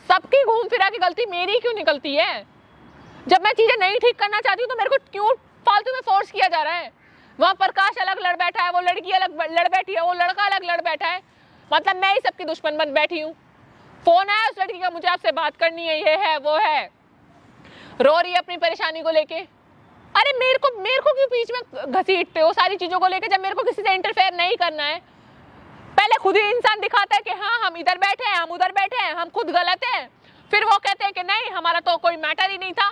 सबकी घूम फिरा के गलती मेरी क्यों निकलती है? जब मैं चीजें नहीं ठीक करना चाहती हूँ तो मेरे को क्यों फालतू में फोर्स किया जा रहा है? वहाँ प्रकाश अलग लड़ बैठा है, वो लड़की अलग लड़ बैठी है, वो लड़का अलग लड़ बैठा है, मतलब मैं ही सबकी दुश्मन बन बैठी हूँ। फोन आया उस लड़की का, मुझे आपसे बात करनी है, ये है वो है, रो रही है अपनी परेशानी को लेके। अरे मेरे को क्यों बीच में घसीटते हो सारी चीजों को लेके, जब मेरे को किसी से इंटरफेयर नहीं करना है? पहले खुद ही इंसान दिखाता है कि हाँ हम इधर बैठे हैं, हम उधर बैठे हैं, हम खुद गलत हैं, फिर वो कहते हैं कि नहीं हमारा तो कोई मैटर ही नहीं था,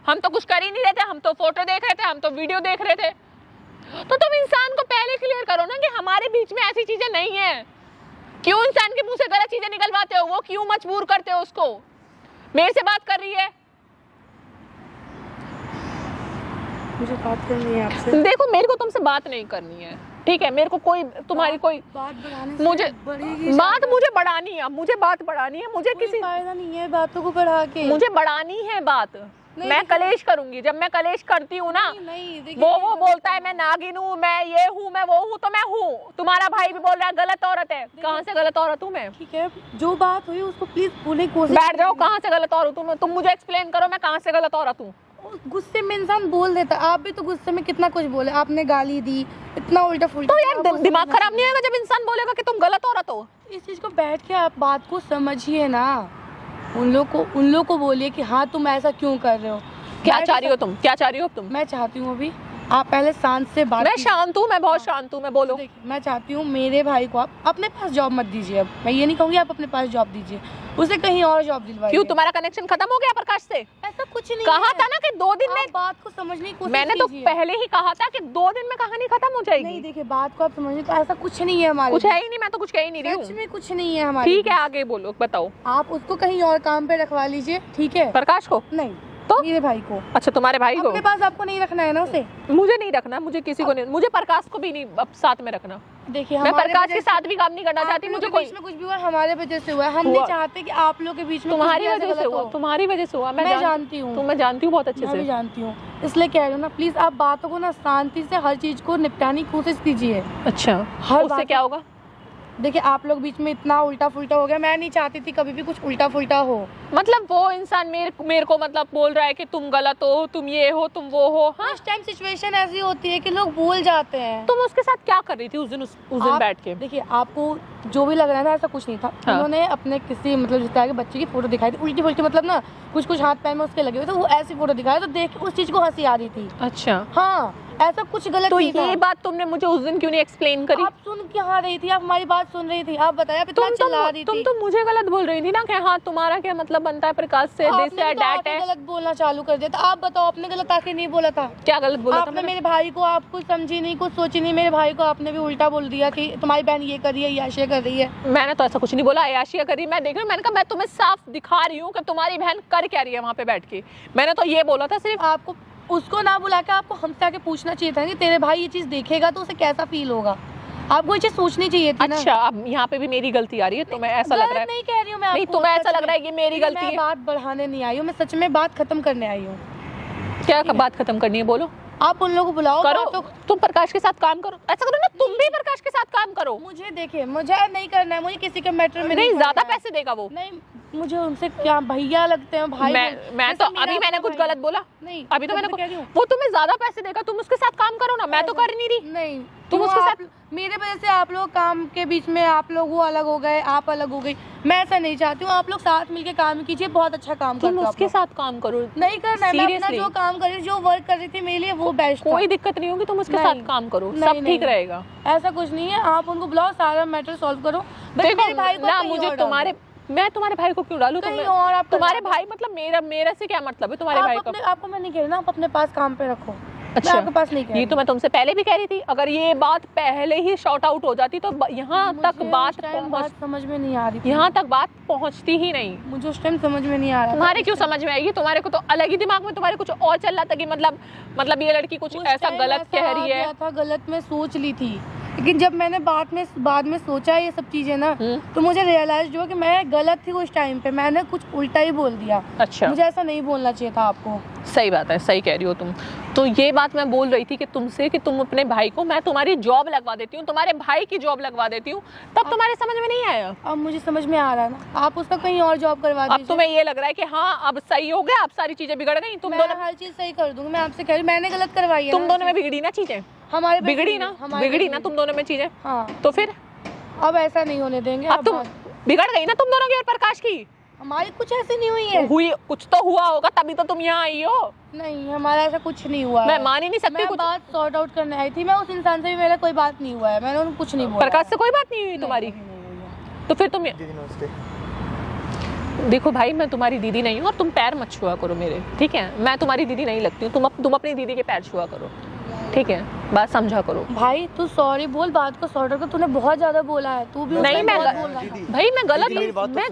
हम तो कुछ कर ही नहीं रहे थे, हम तो फोटो देख रहे थे, हम तो वीडियो देख रहे थे। तो तुम इंसान को पहले क्लियर करो ना कि हमारे बीच में ऐसी चीजें नहीं है। क्यों इंसान के मुंह से गलत चीजें निकलवाते हो? वो क्यों मजबूर करते हो उसको? मेरे से बात कर रही है, मुझे बात करनी है आपसे। देखो मेरे को तुमसे बात नहीं करनी है, ठीक है? मेरे को कोई तुम्हारी कोई बात बढ़ाने से मुझे बढ़ेगी, बात मुझे बढ़ानी है, मुझे बात बढ़ानी है, मुझे किसी फायदा नहीं है बातों को बढ़ा के। मुझे बढ़ानी है बात। मैं कलेश करूंगी, जब मैं कलेश करती हूँ ना वो बोलता है मैं नागिन हूँ, मैं ये हूँ, मैं वो हूँ, तो मैं हूँ। तुम्हारा भाई भी बोल रहा है गलत औरत है। कहाँ से गलत औरत हूँ मैं? ठीक है, जो बात हुई उसको प्लीज भूलने की कोशिश। बैठ जाओ, कहाँ से गलत औरत हूँ? तुम मुझे एक्सप्लेन करो मैं कहाँ से गलत औरत हूँ। गुस्से में इंसान बोल देता, आप भी तो गुस्से में कितना कुछ बोले, आपने गाली दी, इतना उल्टा फुल्टा। तो यार दिमाग खराब नहीं होगा जब इंसान बोलेगा कि तुम गलत औरत हो? इस चीज को बैठ के आप बात को समझिए ना, उन लोग को बोलिए कि हाँ तुम ऐसा क्यों कर रहे हो, क्या चाह रही हो तुम, क्या चाह रही हो तुम? मैं चाहती हूँ अभी आप पहले शांत से बात। मैं शांत हूँ, मैं बहुत शांत हूँ, मैं बोलो। मैं चाहती हूँ मेरे भाई को आप अपने पास जॉब मत दीजिए। अब मैं ये नहीं कहूँगी आप अपने पास जॉब दीजिए, उसे कहीं और जॉब दिलवाइए। क्यों, तुम्हारा कनेक्शन खत्म हो गया प्रकाश से? ऐसा कुछ नहीं कहा था ना कि 2 दिन में बात को समझने की कोशिश मैंने तो पहले ही कहा था कि 2 दिन में कहानी खत्म हो जाएगी। नहीं देखिए बात को आप समझिए, तो ऐसा कुछ नहीं है हमारे, कुछ है ही नहीं, मैं तो कुछ कह ही नहीं रही हूँ। सच में कुछ नहीं है हमारे। ठीक है आगे बोलो, बताओ। आप उसको कहीं और काम पे रखवा लीजिए, ठीक है? प्रकाश को नहीं, तो मेरे भाई को। अच्छा तुम्हारे भाई को? अपने पास आपको नहीं रखना है ना उसे? मुझे नहीं रखना, मुझे किसी को नहीं, मुझे प्रकाश को भी नहीं अब साथ में रखना। देखिए मैं प्रकाश के साथ भी काम नहीं करना चाहती। मुझे कोई बीच में कुछ भी हुआ हमारे वजह से हुआ, हम नहीं चाहते कि आप लोग के बीच में तुम्हारी वजह से हुआ, तुम्हारी वजह से हुआ। मैं जानती हूँ, मैं जानती हूँ बहुत अच्छे से, मैं जानती हूँ, इसलिए कह रही हूँ ना, प्लीज आप बातों को ना शांति से हर चीज को निपटाने की कोशिश कीजिए। अच्छा, उससे क्या होगा? देखिए आप लोग बीच में इतना उल्टा फुल्टा हो गया, मैं नहीं चाहती थी कभी भी कुछ उल्टा फुल्टा हो। मतलब वो इंसान मेरे को मतलब बोल रहा है कि तुम गलत हो, तुम ये हो, तुम वो हो। हाँ, इस टाइम सिचुएशन ऐसी होती है कि लोग भूल जाते हैं। तुम उसके साथ क्या कर रही थी उस दिन बैठ के? देखिए आपको जो भी लग रहा है ना, ऐसा कुछ नहीं था। हाँ। उन्होंने अपने किसी मतलब जिस तरह के बच्चे की फोटो दिखाई थी, उल्टी फुल्टी, मतलब ना कुछ हाथ पैर में उसके लगे हुए थे, वो ऐसी फोटो दिखाया तो देख उस चीज को हंसी आ रही थी। अच्छा हाँ, ऐसा कुछ गलत तो नहीं था। ये बात तुमने मुझे उस दिन क्यों नहीं एक्सप्लेन करी? आप सुन क्या रही थी, आप हमारी बात सुन रही थी, आप बताया इतना चिल्ला रही थी। तुम तो मुझे गलत बोल रही थी ना कि हाँ तुम्हारा क्या मतलब बनता है प्रकाश से, दिस है डैट है। गलत बोलना चालू कर दिया, तो आप बताओ आपने गलत आखिर नहीं बोला था? क्या गलत बोला था आपने? मेरे भाई को आप कुछ समझी नहीं, कुछ सोची नहीं, मेरे भाई को आपने भी उल्टा बोल दिया कि तुम्हारी बहन ये कर रही है, याशिया कर रही है। मैंने तो ऐसा कुछ नहीं बोला, याशिया कर रही। मैं देख रही हूँ, मैंने कहा मैं तुम्हें साफ दिखा रही हूँ कि तुम्हारी बहन कर क्या रही है वहाँ पे बैठ के। मैंने तो ये बोला था सिर्फ। आपको उसको ना बुला के आपको हमसे आके पूछना चाहिए था कि तेरे भाई ये चीज देखेगा तो उसे कैसा फील होगा। आपको ये चीज सोचनी चाहिए थी ना। अच्छा, अब यहाँ पे भी मेरी गलती आ रही है, तुम्हें ऐसा लग रहा है? नहीं कह रही हूँ मैं, नहीं तुम्हें ऐसा लग रहा है ये मेरी गलती है? बात बढ़ाने नहीं आई हूँ मैं, सच में बात खत्म करने आई हूँ। क्या बात खत्म करनी है, बोलो। आप उन लोगों को बुलाओ, करो, तुम प्रकाश के साथ काम करो। ऐसा करो ना, तुम भी प्रकाश के साथ काम करो। मुझे देखिए, मुझे नहीं करना है, मुझे किसी के मैटर में नहीं। ज्यादा पैसे देगा वो? नहीं, मुझे उनसे क्या भैया लगते हैं, भाई। मैं तो अभी मैंने कुछ गलत बोला? नहीं, अभी तो मैंने वो तुम्हें ज्यादा पैसे देगा, तुम उसके साथ काम करो ना। मैं तो कर नहीं रही। नहीं, तुम उसके साथ, मेरे वजह से आप लोग काम के बीच में आप लोग वो अलग हो गए, आप अलग हो गई। मैं ऐसा नहीं चाहती हूँ, आप लोग साथ मिलके काम कीजिए, बहुत अच्छा काम करते हो। तुम उसके साथ काम करो। नहीं करना है, मैं अपना जो काम कर रही, जो वर्क कर रही थी मेरे लिए वो बेस्ट। कोई दिक्कत नहीं होगी, तुम उसके साथ काम करो, सब ठीक रहेगा। ऐसा कुछ नहीं है, आप उनको बुलाओ, सारा मैटर सॉल्व करो। मेरे भाई को ना, मुझे मैं तुम्हारे भाई को क्यों डालूं? तुम्हारे भाई मतलब मेरा से क्या मतलब है तुम्हारे भाई का? आपको मैं नहीं कह रही ना, आप अपने पास काम पे रखो। अच्छा, आपके पास नहीं कह रही। ये तो मैं तुमसे पहले भी कह रही थी। अगर ये बात पहले ही शॉर्ट आउट हो जाती तो यहाँ तक बात समझ में नहीं आ रही, यहाँ तक बात पहुँचती ही नहीं। मुझे उस टाइम समझ में नहीं आ रहा। तुम्हारे क्यों समझ में आएगी? तुम्हारे को तो अलग ही दिमाग में तुम्हारे कुछ और चल रहा था कि मतलब ये लड़की कुछ ऐसा गलत कह रही है। गलत मैं सोच ली थी, लेकिन जब मैंने बाद में सोचा ये सब चीजें ना, तो मुझे रियलाइज हुआ कि मैं गलत थी उस टाइम पे, मैंने कुछ उल्टा ही बोल दिया। अच्छा, मुझे ऐसा नहीं बोलना चाहिए था आपको। सही बात है, सही कह रही हो तुम। तो ये बात मैं बोल रही थी कि तुमसे कि तुम अपने भाई को, मैं तुम्हारी जॉब लगवा देती हूँ, तुम्हारे भाई की जॉब लगवा देती हूँ, तब तुम्हारे समझ में नहीं आया? अब मुझे समझ में आ रहा है ना, आप उसका कहीं और जॉब करवा दीजिए। अब तुम्हें ये लग रहा है कि हाँ अब सही हो गया, अब सारी चीजें बिगड़ गई? तुम दोनों हर चीज सही कर दूंगी, मैं आपसे कह रही हूँ, मैंने गलत करवाई है। तुम दोनों में बिगड़ी ना चीजें, हमारे बिगड़ी ना तुम दोनों में चीजें। हाँ तो फिर अब ऐसा नहीं होने देंगे। अब तुम बिगड़ गई ना तुम दोनों की और प्रकाश की। हमारी कुछ ऐसी नहीं हुई है। हुई, कुछ तो हुआ होगा तभी तो तुम यहाँ आई हो। नहीं, हमारा ऐसा कुछ नहीं हुआ। मैं मान ही नहीं सकती। मैं कुछ बात सॉर्ट आउट करने आई थी, मैं उस इंसान से भी मेरा कोई बात नहीं हुआ है, मैंने उन्हें कुछ नहीं बोला। प्रकाश से कोई बात नहीं हुई तुम्हारी? तो फिर तुम देखो भाई, मैं तुम्हारी दीदी नहीं हूँ और तुम पैर मत छुआ करो मेरे, ठीक है? मैं तुम्हारी दीदी नहीं लगती हूँ, तुम अपनी दीदी के पैर छुआ करो, ठीक है? बात समझा करो। भाई तू सॉरी बोल, बात को सॉर्ट आउट कर, तूने बहुत ज्यादा बोला है। तू भी नहीं, मैं भाई मैं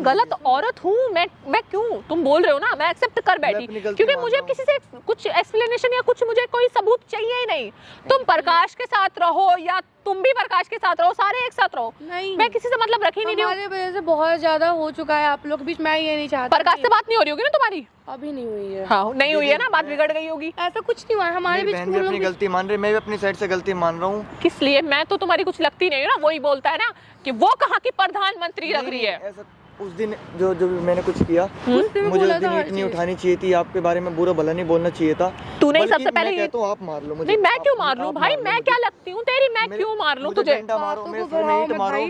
गलत औरत हूँ। मैं क्यों, तुम बोल रहे हो ना, मैं एक्सेप्ट कर बैठी क्योंकि मुझे किसी से कुछ एक्सप्लेनेशन या कुछ मुझे कोई सबूत चाहिए ही नहीं। तुम प्रकाश के साथ रहो या तुम भी प्रकाश के साथ रहो, सारे एक साथ रहो, नहीं मैं किसी से मतलब रख ही नहीं रही हूँ। हमारे वजह से बहुत ज्यादा हो चुका है आप लोग के बीच, मैं ये नहीं चाहती। प्रकाश से बात नहीं हो रही होगी ना तुम्हारी? अभी नहीं हुई है। हाँ नहीं हुई है ना, बात बिगड़ गई होगी। ऐसा कुछ नहीं हुआ है हमारे बीच। बहन भी अपनी गलती मान रही, मैं भी अपनी साइड से गलती मान रहा हूँ। किस लिए? मैं तो तुम्हारी कुछ लगती नहीं ना, वही बोलता है ना कि वो कहाँ की प्रधानमंत्री लग रही है। ऐसा उस दिन जो भी मैंने कुछ किया, मुझे उस दिन ईंट नहीं उठानी चाहिए थी, आपके बारे में बुरा भला नहीं बोलना चाहिए था। तूने सबसे पहले मैं कहता हूं आप मार लो मुझे। नहीं, मैं क्यों मार लूं भाई? मैं क्या लगती हूँ तेरी? मैं क्यों मार लूं तुझे? मारो मेरे सर में ईंट मारो।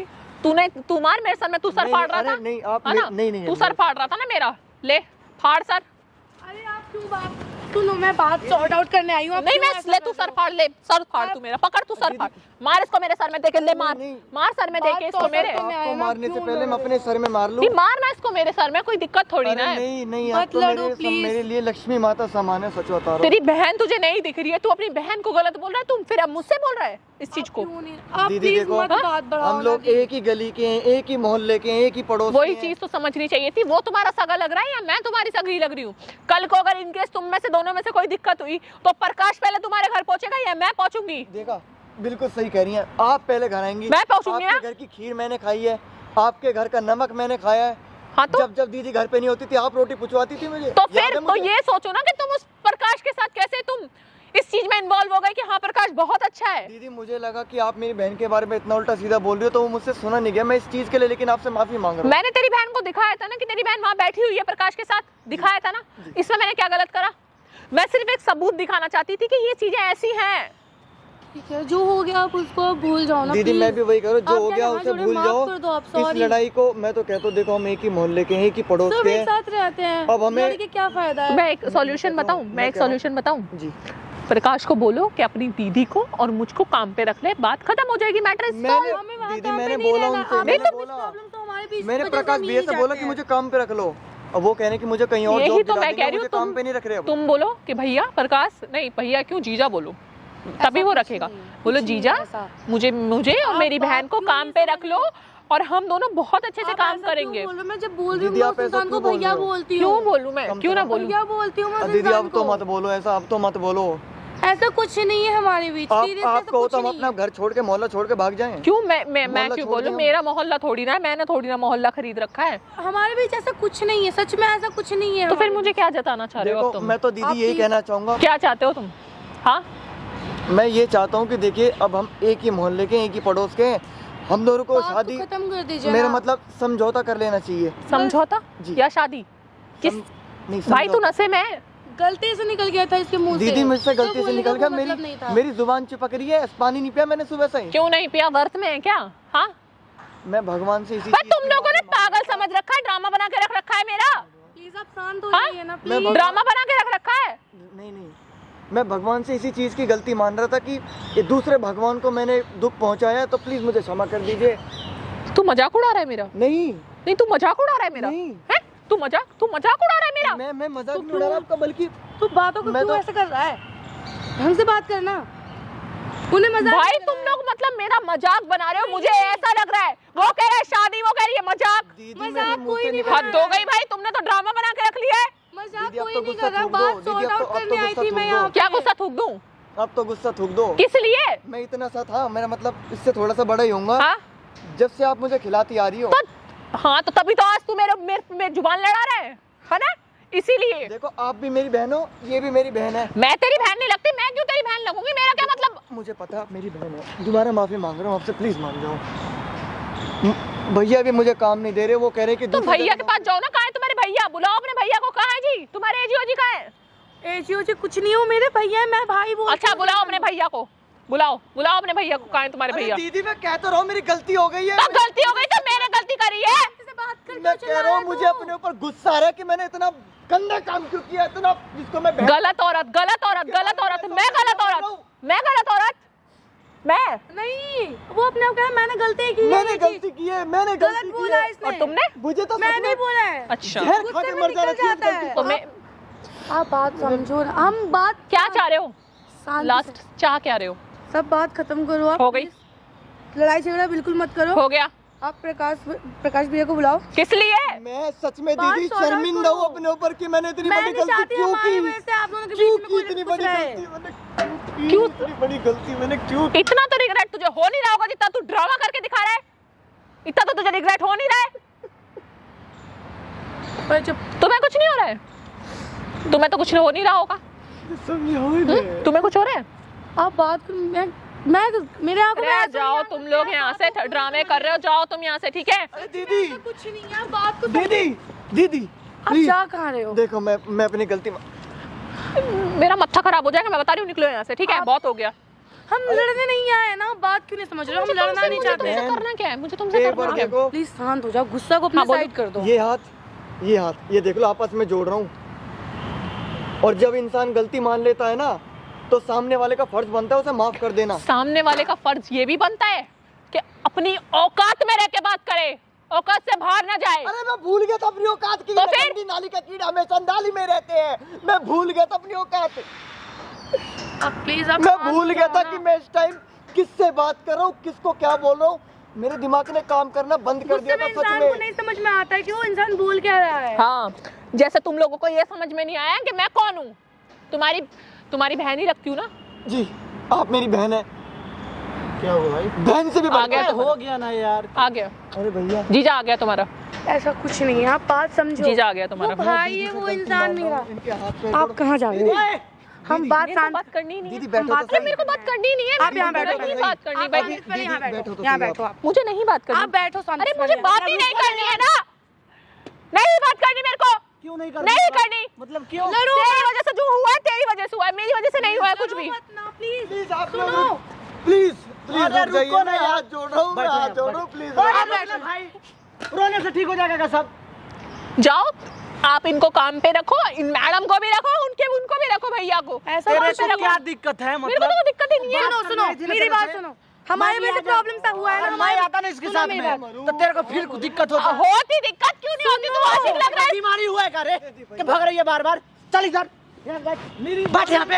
तू मार मेरे सर में। तू सर फाड़ रहा था? नहीं आप नहीं तू सर फाड़ रहा था ना मेरा, ले फाड़ सर। अरे आप क्यों बात सुनो, मैं बात सॉर्ट आउट करने आई हूँ। नहीं मैं ले, तू सर फाड़, ले सर फाड़ तू मेरा, पकड़ तू सर फाड़, मार इसको मेरे सर में देके, ले मार सर में देके इसको मेरे। आपको मारने से पहले मैं अपने सर में मार लूं। नहीं मारना इसको मेरे सर में, कोई दिक्कत थोड़ी ना है। नहीं आप तो मेरे लिए लक्ष्मी माता समान है, सच बता रहा हूं। तेरी बहन तुझे नहीं दिख रही है, तू अपनी बहन को गलत बोल रहा है, तुम फिर अब मुझसे बोल रहा है इस चीज को? दीदी देखो, हम लोग एक ही गली के हैं, एक ही मोहल्ले के हैं, एक ही पड़ोस। वही चीज तो समझनी चाहिए थी। वो तुम्हारा सगा लग रहा है या मैं तुम्हारी सगी लग रही हूँ? कल को अगर इनकेस तुम में से दोनों में से कोई दिक्कत हुई तो प्रकाश पहले तुम्हारे घर पहुंचेगा या मैं पहुंचूंगी? देखा, बिल्कुल सही कह रही हैं आप, पहले घर आएंगी। मैं पहुंचूंगी ना। आपके घर की खीर मैंने खाई है, आपके घर का नमक मैंने खाया है। हाँ तो जब दीदी घर पे नहीं होती थी, आप रोटी पूछवाती थी मुझे। तो फिर तो ये सोचो ना कि तुम उस प्रकाश के साथ कैसे तुम इस चीज में इन्वॉल्व हो गए कि हाँ प्रकाश बहुत अच्छा है। दीदी मुझे लगा कि आप मेरी बहन के बारे में इतना उल्टा सीधा बोल रही हो, तो वो मुझसे सुना नहीं गया मैं इस चीज के लिए, लेकिन आपसे माफी मांग रहा हूं। मैंने तेरी बहन को दिखाया था ना कि तेरी बहन वहाँ बैठी हुई है प्रकाश के साथ, दिखाया था ना। इसमें मैंने क्या गलत करा? मैं सिर्फ एक सबूत दिखाना चाहती थी कि ये चीजें ऐसी हैं। ठीक है, जो हो गया आप उसको भूल जाओ ना। दीदी मैं भी वही करूँ, जो हो गया उसे भूल जाओ। इस लड़ाई को मैं तो कहता हूँ, देखो हम एक ही मोहल्ले के हैं, एक ही पड़ोस के हैं, साथ रहते हैं। अब हमें क्या फायदा है? मैं एक सॉल्यूशन बताऊं, मैं एक सॉल्यूशन बताऊं जी। प्रकाश को बोलो कि अपनी दीदी को और मुझको काम पे रख ले, बात खत्म हो जाएगी, मैटर इज सॉल्व। दीदी मैंने बोला उनसे, मैंने प्रकाश भैया से बोला कि मुझे काम पे रख लो, अब वो कह रहे कि मुझे कहीं और जॉब यही तो मैं कह रही हूँ, काम पे नहीं रख रहे। तुम बोलो कि भैया प्रकाश, नहीं भैया क्यों, जीजा बोलो, तभी वो रखेगा। बोलो जीजा मुझे और मेरी बहन को काम पे रख लो और हम दोनों बहुत अच्छे से काम करेंगे। मैं जब बोल रही हूँ इंसान को भैया बोलती हूँ। क्यों बोलूँ मैं, क्यों ना बोलूँ? भैया बोलती हूँ दीदी, अब तो मत बोलो ऐसा, अब तो मत बोलो। ऐसा कुछ नहीं है हमारे बीच। आपको तो हम अपना घर छोड़ के मोहल्ला छोड़ के भाग जाएं। क्यों मैं क्यों बोलूं? मेरा मोहल्ला थोड़ी ना है, मैंने थोड़ी ना मोहल्ला खरीद रखा है। हमारे बीच ऐसा कुछ नहीं है, सच में ऐसा कुछ नहीं है। तो फिर मुझे क्या जताना चाह रहे हो अब तुम? मैं तो दीदी यही कहना चाहूंगा। क्या चाहते हो तुम? हाँ मैं ये चाहता हूँ कि देखिए, अब हम एक ही मोहल्ले के, एक ही पड़ोस के, हम दोनों को शादी खत्म कर दीजिए। मेरा मतलब समझौता कर लेना चाहिए। समझौता या शादी? किस भाई तू नशे में? गलती से निकल गया था इसके मुंह से। दीदी मुझसे गलती से निकल गया, मेरी जुबान चिपक रही है, पानी नहीं पिया मैंने सुबह से। क्यों नहीं पिया? व्रत में है क्या? हाँ मैं भगवान से इसी तुम लोगों ने पागल समझ रखा है, ड्रामा बना के रख रखा है मेरा। प्लीज आप शांत हो जाइए ना प्लीज। ड्रामा बना के रख रखा है। नहीं मैं भगवान से इसी चीज की गलती मान रहा था कि ये दूसरे भगवान को मैंने दुख पहुंचाया, तो प्लीज मुझे क्षमा कर दीजिए। तू मजाक उड़ा रहा है मेरा? नहीं तू मजाक उड़ा रहा है मेरा? है तू मजाक उड़ा रहा है मेरा? मैं मजाक नहीं उड़ा रहा आपका, बल्कि तू बातों को क्यों ऐसे कर रहा है? ढंग से बात करना। उन्हें मजाक भाई तुम लोग मतलब मेरा मजाक बना रहे हो, मुझे ऐसा लग रहा है। वो कह रहा है शादी, वो कह रही है मजाक। मजाक कोई नहीं, हद हो गई भाई, तुमने तो ड्रामा बना के रख लिया है। मजाक कोई नहीं कर रहा, बात सॉर्ट आउट करने आई थी मैं यहाँ। क्या गुस्सा थूक दूं? अब तो गुस्सा थूक दो। किस लिए? मैं इतना सा था, मेरा मतलब इससे थोड़ा सा बड़ा ही होऊंगा। हाँ? जब से आप मुझे खिलाती आ रही हो। हाँ तो तभी तो आज तू मेरे जुबान लड़ा रहा है ना? इसीलिए। देखो आप भी मेरी बहन हो, ये भी मेरी बहन है। मैं तेरी बहन नहीं लगती, मैं क्यों तेरी बहन लगूंगी, मेरा क्या मतलब। मुझे पता है आप मेरी बहन हो, दोबारा माफी मांग रहा हूँ आपसे, प्लीज मान जाओ। भैया भी मुझे काम नहीं दे रहे, वो कह रहे कि तो भैया के पास जाओ ना, कहाँ है तुम्हारे भैया, बुलाओ अपने भैया को। कहाँ है जी तुम्हारे एजीओ जी, कहाँ है? एजीओ जी कुछ नहीं हो, मेरे भैया है, मैं भाई बोल। अच्छा बुलाओ अपने भैया को, बुलाओ बुलाओ अपने भैया को। कहाँ है तुम्हारे भैया? दीदी मैं कह तो रहा हूँ मेरी गलती हो गई है। तो गलती हो गई तो मैंने गलती करी है। मैं कह रहा हूँ मुझे अपने ऊपर गुस्सा आ रहा है कि मैंने इतना गंदा काम क्यों किया, इतना जिसको मैं गलत औरत, गलत औरत, गलत औरत, मैं गलत औरत, मैं गलत औरत, मैं नहीं, वो अपने आप कह रहा है मैंने गलती की है, मैंने गलती की है, मैंने गलत गलती की बोला है है। इसने। और तुमने? मुझे तो मैं नहीं बोला है। अच्छा जहर खा के मर जाना चाहिए जाता है। गलती। तो मैं आप बात समझो, हम बात क्या चाह रहे हो? शांति लास्ट चाह क्या रहे हो? से- सब बात खत्म करो आप। हो गई? लड़ाई झगड़ा बिल्कुल मत करो। हो गया? आप प्रकाश भैया को बुलाओ। किस लिए? मैं सच में बात दीदी सॉल्व शर्मिंदा करो। हूँ अपने ऊपर कि मैंने इतनी मैं बड़ी नहीं गलती चाहती क्यों हमारी की, वजह से आप दोनों के क्यों बीच में की कोई इतनी कुछ बड़ी रहे। गलती मैंने क्यों की इतनी बड़ी गलती मैंने क्यों की? इतना तो रिग्रेट तुझे हो नहीं रहा होगा जितना तू ड्रामा करके दिखा रहा है। इतना तो तुझे रिग्रेट हो नहीं रहा है। पर जब तुम्हें कुछ नहीं हो रहा है? तुम्हें तो कुछ हो नहीं रहा होगा। समझाओ इन्हें। तुम्हें कुछ हो रहा है? आप बात करो, मैं मेरे आंखों में अरे आंसू जाओ नहीं तुम लोग यहाँ से, ड्रामे कर रहे हो, जाओ तुम यहाँ से, ठीक है? अरे दीदी आ- कुछ नहीं है, बात को दीदी दीदी आप प्लीज जा कहाँ रहे हो? देखो मैं अपनी गलती मेरा मत्था खराब हो जाएगा, मैं बता रही हूँ, निकलो यहाँ से, ठीक है? बहुत हो गया। हम लड़ने नहीं आए ना, बात क्यों नहीं समझ रहे हो? हम लड़ना नहीं चाहते तुमसे हैं। करना क्या है? मुझे तुमसे एक करना बार क्या है? देखो प्लीज शांत हो जाओ, गुस्सा को अपनी हाँ, बोलो। साइड कर दो। ये हाथ ये देख लो आपस में जोड़ रहा हूँ। और जब इंसान गलती मान लेता है ना तो सामने वाले का फर्ज बनता है उसे माफ कर देना। सामने वाले का फर्ज ये भी बनता है कि अपनी औकात में रह के बात करे, औकात से बाहर ना जाए। अरे मैं भूल गया था अपनी औकात की। तो फिर? गंदी नाली का कीड़ा हमेशा नाली में रहते हैं। मैं भूल गया था अपनी औकात। आप प्लीज आप मैं शांत भूल हो गया जाओ था ना। कि मैं इस टाइम किससे बात कर रहा हूँ, किसको क्या बोल रहा हूँ। मेरे दिमाग ने काम करना बंद कर दिया गुस्से में था सच इंसान को में। नहीं समझ में आता है कि वो इंसान बोल क्या रहा है। हाँ, जैसे तुम लोगों को ये समझ में नहीं आया कि मैं कौन हूँ। तुम्हारी बहन ही लगती हूँ ना। जी आप मेरी बहन है। क्या हुआ भाई? बहन से भी आ गया बढ़कर। तो हो गया ना यार। आ गया अरे भैया जीजा, आ गया तुम्हारा ऐसा कुछ नहीं है, आप बात समझो। जीजा, आ गया तुम्हारा। वो भाई है, वो इंसान नहीं रहा। इनके हाथ पे आप कहाँ जा रहे हो? हम बात मेरे को शांत बात करनी नहीं दीदी है। बैठो बात तो अरे सही। मेरे को बात करनी नहीं है। आप यहाँ मुझे बैठो। नहीं बात करनी आप भाई। बात पहले यहाँ दीदी, बैठो, बैठो तो यहाँ सही बैठो आप। आप। मुझे नहीं बात करनी। आप बैठो शांति अरे से मुझे बैठो। बात ही नहीं करनी है ना, नहीं बात करनी मेरे को, क्यों नहीं कर नहीं करनी। मतलब क्यों? तेरी वजह से जो हुआ है तेरी वजह से हुआ है, मेरी वजह से नहीं हुआ है कुछ भी। मत ना, प्लीज प्लीज आप सुनो। लोग प्लीज प्लीज अरे रुक जाइए, रुको ना मैं यार। हाथ जोड़ रहा हूँ, मैं बैठो हाथ यहाँ, जोड़ बैठो। रहा हूँ, प्लीज अरे बैठो भाई, रोने से ठीक हो जाएगा क्या सब? जाओ आप इनको काम पे रखो, इन मैडम को भी रखो, उनको भी रखो, भैया को। ऐसा तेरे बात को करो। क्या दिक्कत है मेरे को मतलब? तो दिक्कत ही नहीं है। सुनो सुनो, मेरी बात सुनो। हमारे वजह से प्रॉब्लम सा हुआ है ना, मैं हमारे आता ना इसके सुनो साथ मेरी में बात। तो तेरे को फिर कुछ दिक्कत होता है। होती दिक्कत क्यों नहीं होती? तुम आशिक लग रहा है। बीमारी हुआ है क्या रे कि भाग रही है बार बार? चल इधर बैठ यहाँ पे।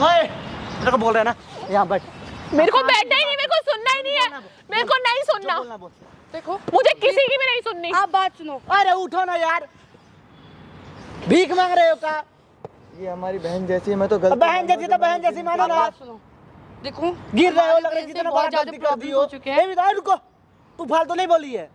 ओए, तेरे को बोल रहे हैं ना, यहाँ बैठ। मेरे को बैठना ही नहीं, मेरे को सुनना ही नहीं है, मेरे को नहीं सुनना। बोलना बोल। देखो मुझे किसी की भी नहीं सुननी। आप बात सुनो। अरे उठो ना यार, भीख मांग रहे हो क्या? ये हमारी बहन जैसी है, मैं तो गलती बहन जैसी तो बहन जैसी मानो आप ना। बात सुनो। देखो गिर रहे हो, लग रहा हमारे है वजह से जितना बहुत बड़ा ज्यादा गलती कर दी प्रॉब्लम हो। हो चुके हैं। ए विदा रुको, तू फालतू नहीं बोली है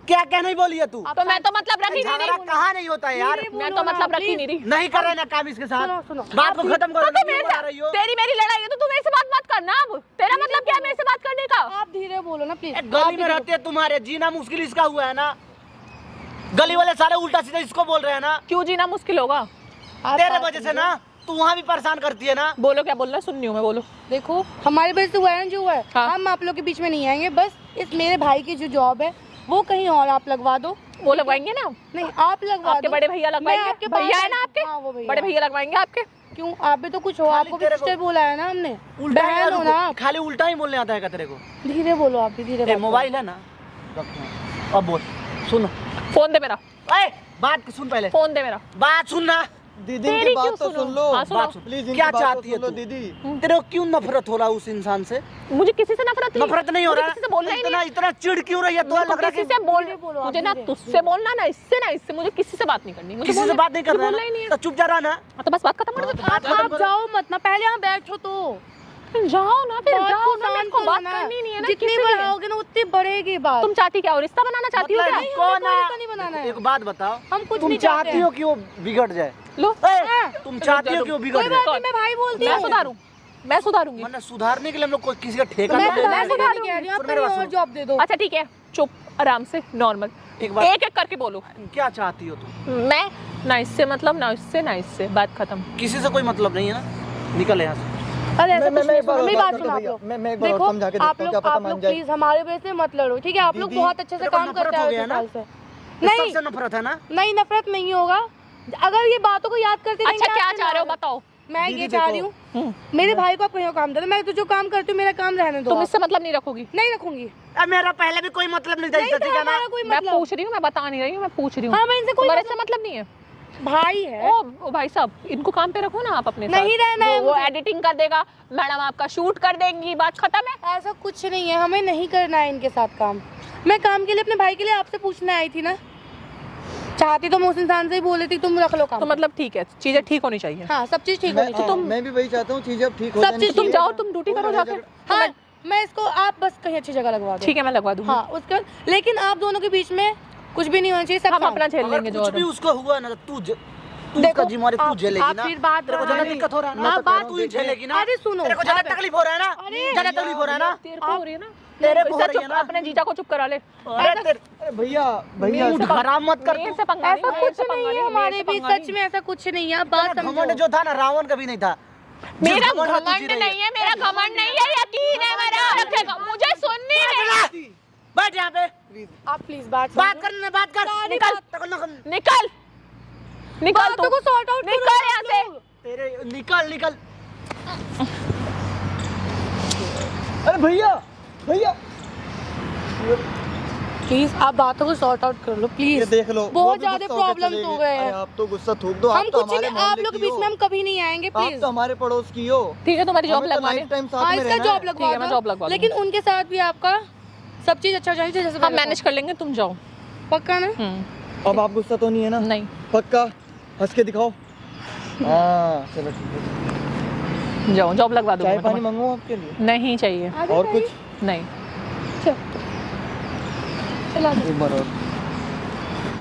क्या? क्या नहीं बोली है तू? तो मैं तो मतलब रखी नहीं झगड़ा रही, कहाँ नहीं होता है यार? धीरे मैं बोलो तो ना, मतलब रखी please। नहीं रही। नहीं कर रहे ना काम इसके साथ। सुनो, सुनो। बात को खत्म करो। तो तुम क्यों मेरे बुला रही हो? से, तेरी मेरी लड़ाई है तो तू मेरे से बात मत करना। अब तेरा मतलब क्या है मेरे से बात करने का? आप धीरे बोलो ना प्लीज। ए, गली में रहते हैं तुम्हारे, जीना मुश्किल इसका हुआ है ना। गली वाले सारे उल्टा सीधा इसको बोल रहे हैं ना, क्यों जीना मुश्किल होगा? तेरे वजह से ना। तू वहाँ भी परेशान करती है ना। बोलो, क्या बोलना है? सुन रही हूँ मैं, बोलो। देखो हमारे वजह से हुआ है ना जो हुआ है, हाँ। हम आप लोग के बीच में नहीं आएंगे। बस इस मेरे भाई की जो जॉब है वो कहीं और आप लगवा दो। वो लगवाएंगे ना, नहीं आप लगवा आपके दो। बड़े भैया मैं लगवाएंगे। आपके पास भैया है ना आपके, हाँ, वो भैया। बड़े भैया लगवाएंगे आपके। क्यों आप भी तो कुछ हो, खाली आपको भी तेरे को- सिस्टर बोला है ना हमने। उल्टा ही बहन हो ना आप। खाली उल्टा ही बोलने आता है क्या तेरे को? धीरे बोलो, आप भी धीरे ए, बात मोबाइल है ना, अब बोल। सुन, फोन दे मेरा, ए, बात सुन पहले, फोन दे मेरा। बात सुनना। दीदी तेरी की बात क्यों तो सुनो? सुन लो। हाँ, सुनो। बात सुन। प्लीज इनकी क्या बात तो चाहती है सुन लो तू? दीदी। तेरे को क्यों नफरत हो रहा है उस इंसान से? मुझे किसी से नफरत नहीं, नफरत नहीं हो मुझे रहा? किसी से बोलना ही नहीं इतना है। इतना चिढ़ क्यों रही है? तो मेरे को लग रहा किसी है से बोल, बोलो आप, मुझे ना धीरे। तुझसे बोलना ना, इससे मुझे किसी से बात नहीं करनी। मुझे किसी से बोलना- बात नहीं कर मुझे रहा बोलना ही है नहीं ना, है। तो चुप जा रहा ना। हाँ, तो बस बात खत्म कर दो। बात खत्म आप करो। जाओ मत ना, पहले यहाँ बैठो तो। जाओ ना फिर, बात जाओ को ना, मेरे को शांत बात करो ना। करनी नहीं है ना जितनी किसी से। बढ़ाओगे ना उतनी बढ़ेगी बात। तुम चाहती क्या हो, रिश्ता बनाना चाहती हो मतलब क्या? कौन हमें कोई रिश्ता नहीं बनाना है। एक बात बताओ, हम कुछ तुम नहीं चाहते चाहती हो कि वो बिगड़ जाए? लो तुम चाहती हो कि वो बिगड़ कोई जाए? बात नहीं, मैं भाई बोलती मैं हूँ। सुधारूं, मैं सुधारूंगी। मतलब सुधारने के लिए हम लोग किसी का ठेका मैं नहीं ले रहे सुधारने हैं। के लिए कह रही हूँ, आप मेरे कहीं पास और सुनो। जॉब दे दो। अच्छा ठीक है, चुप, आराम से, नॉर्मल, एक बात, एक एक करके बोलो। क्या चाहती हो तुम? मैं ना इससे मतलब ना इससे ना इससे, बात खत्म। किसी से कोई मतलब नहीं है ना, निकल यहाँ से। अरे ऐसा मैं कुछ नहीं, एक बार मेरी और बात बात सुनो आप करता लोग। भैया, मैं एक बार और देखो समझा के देखता आप हूँ, लोग क्या पता आप मान लोग जाए। प्लीज हमारे वजह से मत लड़ो, ठीक है? आप लोग दीदी, बहुत अच्छे से तेरे को काम नफरत करते हो हैं गया ना? से। नहीं, नहीं सबसे नफरत है ना? नहीं, नफरत नहीं होगा अगर ये बातों को याद करते रहेंगे। अच्छा क्या आपसे चाह रहे हो ना- बताओ? मैं दीदी ये चाह रही देखो। हूँ, मेरे भाई को आप कहीं और काम दे दो। मैं तो जो काम करती हूँ मेरा काम रहने दो। तुम आप। इससे मतलब नहीं रखोगी? नहीं रखूंगी। अब मेरा पहले भी कोई मतलब नहीं था नहीं इसका, था ठीक है ना? हमारा कोई मैं मतलब। पूछ रही हूँ, मैं बता नहीं रही हूँ, मैं पूछ रही हूँ। हाँ, मैं इनसे कोई तुम्हारे से मतलब नहीं है? भाई है। ओ भाई साहब, इनको काम पे रखो ना आप अपने साथ। नहीं रहना है वो मुझे। एडिटिंग कर देगा, मैडम आपका शूट कर देंगी, बात खत्म है। ऐसा कुछ नहीं है, हमें नहीं करना है इनके साथ काम। मैं काम के लिए अपने भाई के लिए आपसे पूछने आई थी ना। चाहती तो मैं उस इंसान से ही बोल रही थी तुम रख लो काम। तो मतलब ठीक है, चीजें ठीक होनी चाहिए। हाँ, सब चीज ठीक होनी चाहिए। मैं भी वही चाहता हूँ, चीजें अब ठीक हो सब जानी चीज तुम चाहिए। जाओ, तुम ड्यूटी करो जाके। हाँ, मैं इसको आप बस कहीं अच्छी जगह लगवा दो। ठीक है, मैं लगवा दूंगी। हाँ, उसके बाद लेकिन आप दोनों के बीच में कुछ भी नहीं होना चाहिए। सब हम काम। अपना झेल अगर लेंगे जो कुछ और भी है। उसको हुआ ना, तो तू देखो, उसका जिम्मेवारी तू आप- झेलेगी आप ना? फिर बात तेरे को बढ़ा ज्यादा रही- दिक्कत हो रहा है मैं ना? तो कह रहा हूँ, तू ही झेलेगी ना? अरे सुनो, तेरे को ज्यादा आप- तकलीफ हो रहा है ना? अरे ज्यादा तकलीफ हो रहा है ना? तेरे को हो रही है ना? तेरे को हो इससे रही है चुप, ना? अपने जीजा को चुप करा ले। अरे तेरे अरे भैया भैया मूड खराब मत कर मेरे तू। से पंगा नहीं, ऐसा मेरे कुछ से पंगा नहीं है मेरे हमारे से बीच। पंगा सच में ऐसा कुछ नहीं है। आप बात घमंड समझो। जो था ना, रावण का भी नहीं था। मेरा जिस घमंड में तू जी घमंड रही नहीं है, मेरा घमंड नहीं है, यकीन है मेरा। रखेगा, मुझे सुननी है। बैठ यहाँ पे, आप प्लीज बात बात कर, बात कर। निकल। निकल निकल, बातों को sort out करो निकल आप यहाँ से। लोग। तेरे निकल निकल। अरे भैया भैया प्लीज आप बातों को सॉर्ट आउट कर लो ये प्लीज। देख लो, वो बहुत भी ज्यादा गुस्सा होके प्रॉब्लम्स चले हो गए। गए अरे हैं। आप तो गुस्सा थूक दो, हम आप तो कुछ हमारे नहीं, आप मोहल्ले लोग की बीच हो। में हम कभी नहीं आएंगे आप प्लीज। तो हमारे पड़ोस की हो। ठीक है, तुम्हारी जॉब हमें तो लगवाने। लाइफ टाइम हाँ, साथ में इसका रहना जॉब है। ठीक है, मैं लगवा जॉब दो। लगवा लेकिन उनके साथ भी आपका सब चीज अच्छा चाहिए जैसे हम पहले मैनेज कर लेंगे, तुम जाओ। था। पक्का ना? अब आप गुस्सा तो नहीं है ना? नहीं, पक्का हंस के दिखाओ। हाँ चलो ठीक है। जाओ, जॉब लगवा दूंगा चाय मैं पानी तुम्हें। मंगवाऊं आपके लिए? नहीं चाहिए। आगे और जाइए। कुछ? नहीं। चल। चला दो। एक बार और